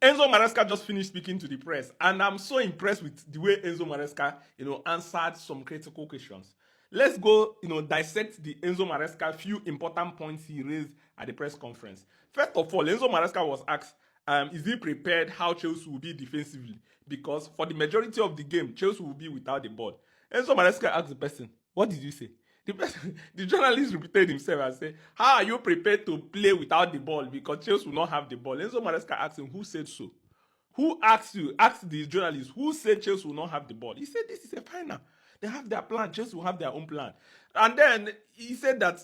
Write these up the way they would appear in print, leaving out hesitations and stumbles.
Enzo Maresca just finished speaking to the press, and I'm so impressed with the way Enzo Maresca, answered some critical questions. Let's go, dissect the Enzo Maresca few important points he raised at the press conference. First of all, Enzo Maresca was asked, is he prepared how Chelsea will be defensively? Because for the majority of the game, Chelsea will be without the ball. Enzo Maresca asked the person, what did you say? The journalist repeated himself and said, how are you prepared to play without the ball because Chelsea will not have the ball? Enzo Maresca asked him, who said so? Who asked you? Asked the journalist, who said Chelsea will not have the ball? He said, this is a final. They have their plan. Chelsea will have their own plan. And then he said that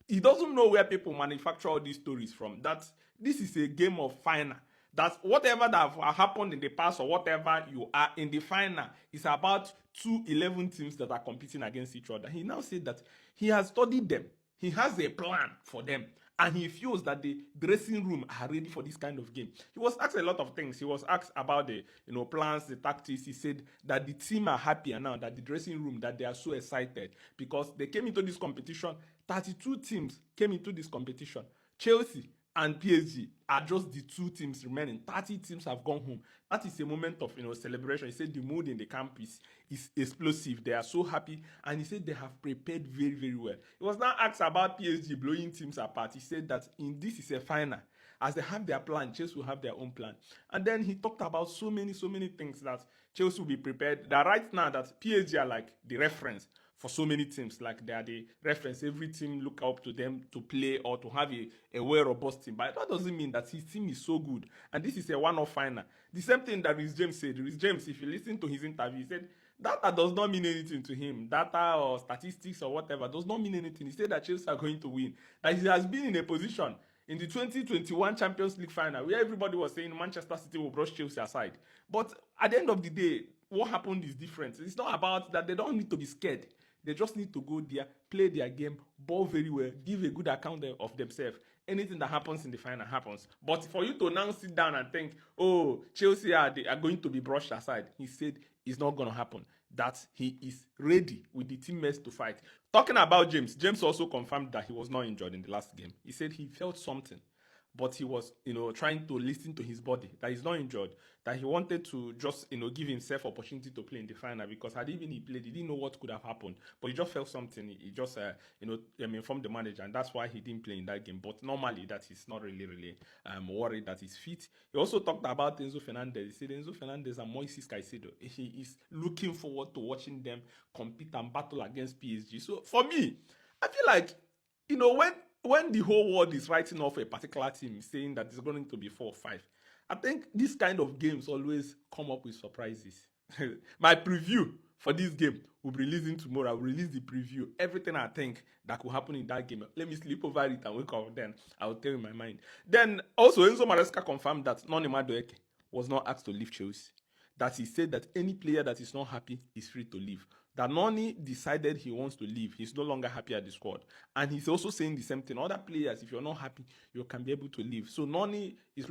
he doesn't know where people manufacture all these stories from. That this is a game of final. That whatever that have happened in the past or whatever you are in the final is about 11 teams that are competing against each other. He now said that he has studied them. He has a plan for them. And he feels that the dressing room are ready for this kind of game. He was asked a lot of things. He was asked about the plans, the tactics. He said that the team are happier now, that the dressing room, that they are so excited because they came into this competition. 32 teams came into this competition. Chelsea and PSG are just the two teams remaining. 30 teams have gone home. That is a moment of celebration. He said the mood in the camp is explosive. They are so happy, and he said they have prepared very, very well. He was now asked about PSG blowing teams apart. He said that in this is a final. As they have their plan, Chelsea will have their own plan. And then he talked about so many things that Chelsea will be prepared. That right now that PSG are like the reference for so many teams, like they are the reference. Every team look up to them to play or to have a well robust team. But that doesn't mean that his team is so good. And this is a one-off final. The same thing that Rhys James said. Rhys James, if you listen to his interview, he said data does not mean anything to him. Data or statistics or whatever does not mean anything. He said that Chelsea are going to win. That he has been in a position in the 2021 Champions League final where everybody was saying Manchester City will brush Chelsea aside. But at the end of the day, what happened is different. It's not about that. They don't need to be scared. They just need to go there, play their game, ball very well, give a good account of themselves. Anything that happens in the final happens. But for you to now sit down and think, oh, Chelsea are going to be brushed aside, he said it's not going to happen. That he is ready with the teammates to fight. Talking about James, James also confirmed that he was not injured in the last game. He said he felt something, but he was, trying to listen to his body, that he's not injured, that he wanted to just, give himself opportunity to play in the final because had even he played, he didn't know what could have happened, but he just felt something. He just, informed the manager, and that's why he didn't play in that game. But normally, that he's not really worried that he's fit. He also talked about Enzo Fernandez. He said Enzo Fernandez and Moises Caicedo, he is looking forward to watching them compete and battle against PSG. So for me, I feel like, when the whole world is writing off a particular team, saying that it's going to be 4 or 5, I think this kind of games always come up with surprises. My preview for this game will be releasing tomorrow. I will release the preview. Everything I think that could happen in that game. Let me sleep over it and wake up. Then I will tell you my mind. Then also Enzo Maresca confirmed that Noni Madueke was not asked to leave Chelsea. That he said that any player that is not happy is free to leave. That Noni decided he wants to leave. He's no longer happy at the squad. And he's also saying the same thing. Other players, if you're not happy, you can be able to leave. So Noni is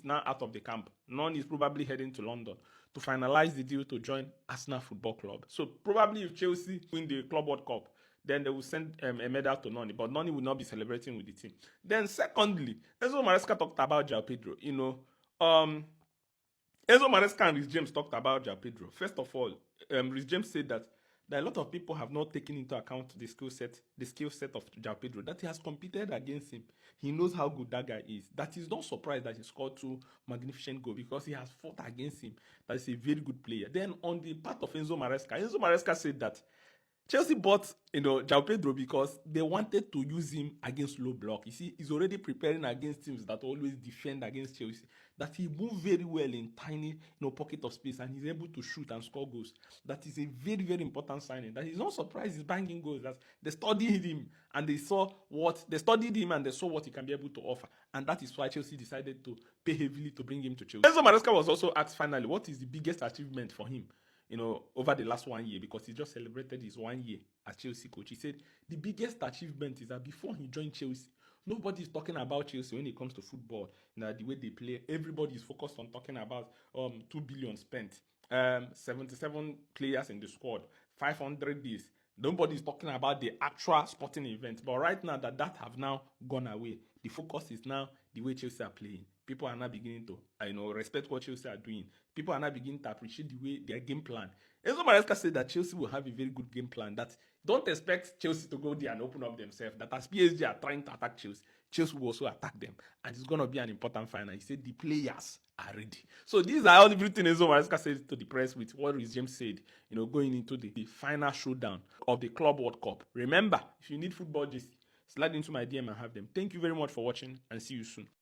now out of the camp. Noni is probably heading to London to finalize the deal to join Arsenal Football Club. So probably if Chelsea win the Club World Cup, then they will send a medal to Noni. But Noni will not be celebrating with the team. Then secondly, Enzo Maresca talked about João Pedro. Enzo Maresca and Rhys James talked about João Pedro. First of all, Rhys James said that a lot of people have not taken into account the skill set of João Pedro, that he has competed against him. He knows how good that guy is. That he's not surprised that he scored 2 magnificent goals because he has fought against him. That is a very good player. Then on the part of Enzo Maresca said that Chelsea bought, João Pedro because they wanted to use him against low block. You see, he's already preparing against teams that always defend against Chelsea. That he moves very well in tiny, pocket of space, and he's able to shoot and score goals. That is a very, very important signing. That he's not surprised he's banging goals. That they studied him and they saw what he can be able to offer, and that is why Chelsea decided to pay heavily to bring him to Chelsea. Enzo Maresca was also asked finally what is the biggest achievement for him, over the last 1 year, because he just celebrated his 1 year as Chelsea coach. He said the biggest achievement is that before he joined Chelsea, nobody's talking about Chelsea when it comes to football. The way they play, everybody is focused on talking about 2 billion spent, 77 players in the squad, 500 days. Nobody's talking about the actual sporting event. But right now that have now gone away, the focus is now the way Chelsea are playing. people are now beginning to, respect what Chelsea are doing. People are now beginning to appreciate the way their game plan. Enzo Maresca said that Chelsea will have a very good game plan. That don't expect Chelsea to go there and open up themselves. That as PSG are trying to attack Chelsea, Chelsea will also attack them, and it's gonna be an important final. He said the players are ready. So these are all everything Enzo Maresca said to the press with what Rhys James said. Going into the final showdown of the Club World Cup. Remember, if you need football, just slide into my DM and have them. Thank you very much for watching, and see you soon.